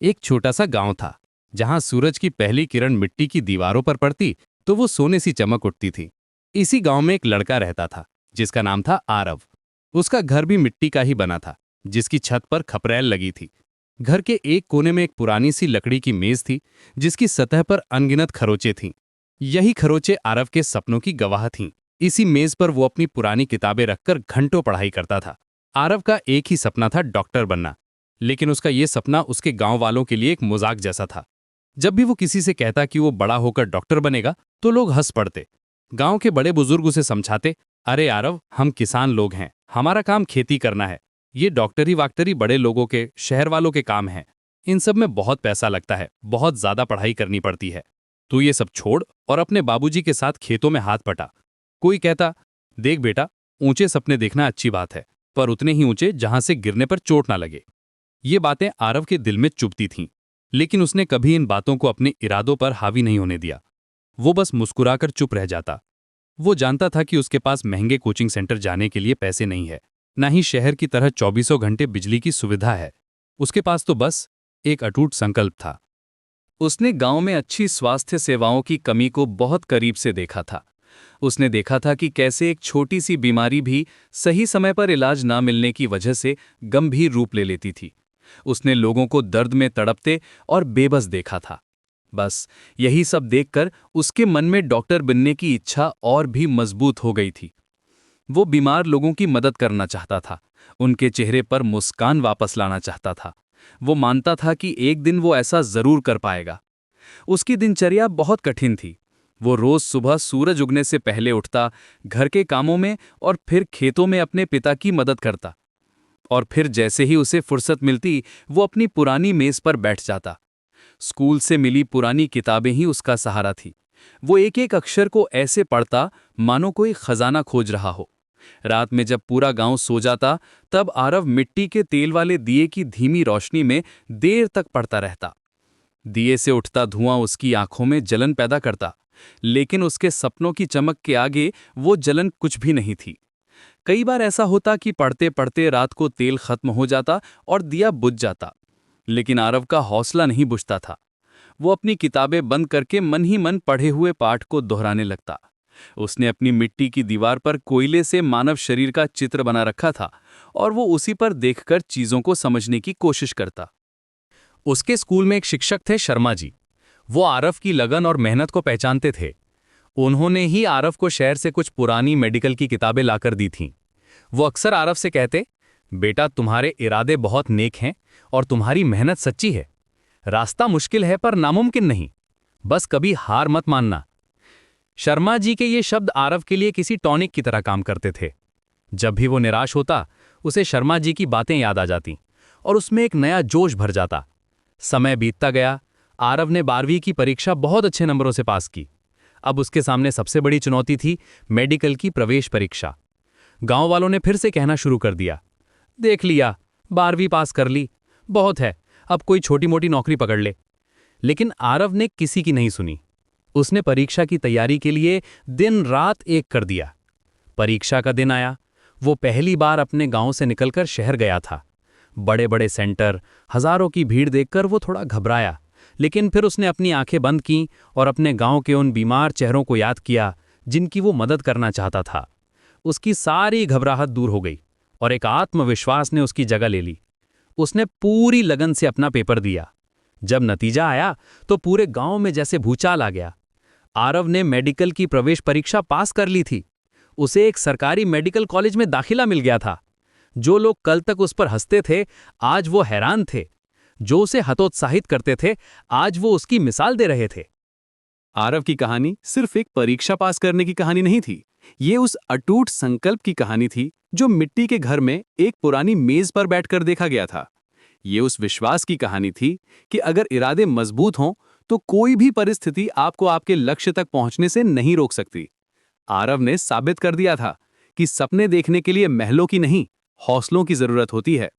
एक छोटा सा गांव था जहां सूरज की पहली किरण मिट्टी की दीवारों पर पड़ती तो वो सोने सी चमक उठती थी। इसी गांव में एक लड़का रहता था जिसका नाम था आरव। उसका घर भी मिट्टी का ही बना था, जिसकी छत पर खपरैल लगी थी। घर के एक कोने में एक पुरानी सी लकड़ी की मेज थी जिसकी सतह पर अनगिनत खरोचे थीं। यही खरोचे आरव के सपनों की गवाह थीं। इसी मेज पर वो अपनी पुरानी किताबें रखकर घंटों पढ़ाई करता था। आरव का एक ही सपना था, डॉक्टर बनना। लेकिन उसका ये सपना उसके गांव वालों के लिए एक मजाक जैसा था। जब भी वो किसी से कहता कि वो बड़ा होकर डॉक्टर बनेगा तो लोग हंस पड़ते। गांव के बड़े बुजुर्ग उसे समझाते, अरे आरव, हम किसान लोग हैं, हमारा काम खेती करना है। ये डॉक्टरी वाक्टरी बड़े लोगों के, शहर वालों के काम हैं। इन सब में बहुत पैसा लगता है, बहुत ज्यादा पढ़ाई करनी पड़ती है। तू ये सब छोड़ और अपने बाबूजी के साथ खेतों में हाथ पटा। कोई कहता, देख बेटा, ऊंचे सपने देखना अच्छी बात है, पर उतने ही ऊंचे जहां से गिरने पर चोट ना लगे। ये बातें आरव के दिल में चुभती थीं, लेकिन उसने कभी इन बातों को अपने इरादों पर हावी नहीं होने दिया। वो बस मुस्कुराकर चुप रह जाता। वो जानता था कि उसके पास महंगे कोचिंग सेंटर जाने के लिए पैसे नहीं है, ना ही शहर की तरह 24 घंटे बिजली की सुविधा है। उसके पास तो बस एक अटूट संकल्प था। उसने गांव में अच्छी स्वास्थ्य सेवाओं की कमी को बहुत करीब से देखा था। उसने देखा था कि कैसे एक छोटी सी बीमारी भी सही समय पर इलाज ना मिलने की वजह से गंभीर रूप ले लेती थी। उसने लोगों को दर्द में तड़पते और बेबस देखा था। बस यही सब देखकर उसके मन में डॉक्टर बनने की इच्छा और भी मजबूत हो गई थी। वो बीमार लोगों की मदद करना चाहता था, उनके चेहरे पर मुस्कान वापस लाना चाहता था। वो मानता था कि एक दिन वो ऐसा जरूर कर पाएगा। उसकी दिनचर्या बहुत कठिन थी। वो रोज सुबह सूरज उगने से पहले उठता, घर के कामों में और फिर खेतों में अपने पिता की मदद करता। और फिर जैसे ही उसे फुर्सत मिलती, वो अपनी पुरानी मेज पर बैठ जाता। स्कूल से मिली पुरानी किताबें ही उसका सहारा थी। वो एक एक अक्षर को ऐसे पढ़ता मानो कोई खजाना खोज रहा हो। रात में जब पूरा गांव सो जाता, तब आरव मिट्टी के तेल वाले दिए की धीमी रोशनी में देर तक पढ़ता रहता। दिए से उठता धुआं उसकी आंखों में जलन पैदा करता, लेकिन उसके सपनों की चमक के आगे वो जलन कुछ भी नहीं थी। कई बार ऐसा होता कि पढ़ते पढ़ते रात को तेल खत्म हो जाता और दिया बुझ जाता, लेकिन आरव का हौसला नहीं बुझता था। वो अपनी किताबें बंद करके मन ही मन पढ़े हुए पाठ को दोहराने लगता। उसने अपनी मिट्टी की दीवार पर कोयले से मानव शरीर का चित्र बना रखा था और वो उसी पर देखकर चीजों को समझने की कोशिश करता। उसके स्कूल में एक शिक्षक थे, शर्मा जी। वो आरव की लगन और मेहनत को पहचानते थे। उन्होंने ही आरव को शहर से कुछ पुरानी मेडिकल की किताबें लाकर दी थीं। वो अक्सर आरव से कहते, बेटा, तुम्हारे इरादे बहुत नेक हैं और तुम्हारी मेहनत सच्ची है। रास्ता मुश्किल है पर नामुमकिन नहीं। बस कभी हार मत मानना। शर्मा जी के ये शब्द आरव के लिए किसी टॉनिक की तरह काम करते थे। जब भी वो निराश होता, उसे शर्मा जी की बातें याद आ जाती और उसमें एक नया जोश भर जाता। समय बीतता गया। आरव ने 12वीं की परीक्षा बहुत अच्छे नंबरों से पास की। अब उसके सामने सबसे बड़ी चुनौती थी मेडिकल की प्रवेश परीक्षा। गांव वालों ने फिर से कहना शुरू कर दिया, देख लिया, 12वीं पास कर ली, बहुत है, अब कोई छोटी मोटी नौकरी पकड़ ले। लेकिन आरव ने किसी की नहीं सुनी। उसने परीक्षा की तैयारी के लिए दिन रात एक कर दिया। परीक्षा का दिन आया। वो पहली बार अपने गांव से निकलकर शहर गया था। बड़े बड़े सेंटर, हजारों की भीड़ देखकर वो थोड़ा घबराया, लेकिन फिर उसने अपनी आंखें बंद कीं और अपने गांव के उन बीमार चेहरों को याद किया जिनकी वो मदद करना चाहता था। उसकी सारी घबराहट दूर हो गई और एक आत्मविश्वास ने उसकी जगह ले ली। उसने पूरी लगन से अपना पेपर दिया। जब नतीजा आया तो पूरे गांव में जैसे भूचाल आ गया। आरव ने मेडिकल की प्रवेश परीक्षा पास कर ली थी। उसे एक सरकारी मेडिकल कॉलेज में दाखिला मिल गया था। जो लोग कल तक उस पर हंसते थे, आज वो हैरान थे। जो उसे हतोत्साहित करते थे, आज वो उसकी मिसाल दे रहे थे। आरव की कहानी सिर्फ एक परीक्षा पास करने की कहानी नहीं थी। ये उस अटूट संकल्प की कहानी थी जो मिट्टी के घर में एक पुरानी मेज पर बैठकर देखा गया था। ये उस विश्वास की कहानी थी कि अगर इरादे मजबूत हों तो कोई भी परिस्थिति आपको आपके लक्ष्य तक पहुंचने से नहीं रोक सकती। आरव ने साबित कर दिया था कि सपने देखने के लिए महलों की नहीं, हौसलों की जरूरत होती है।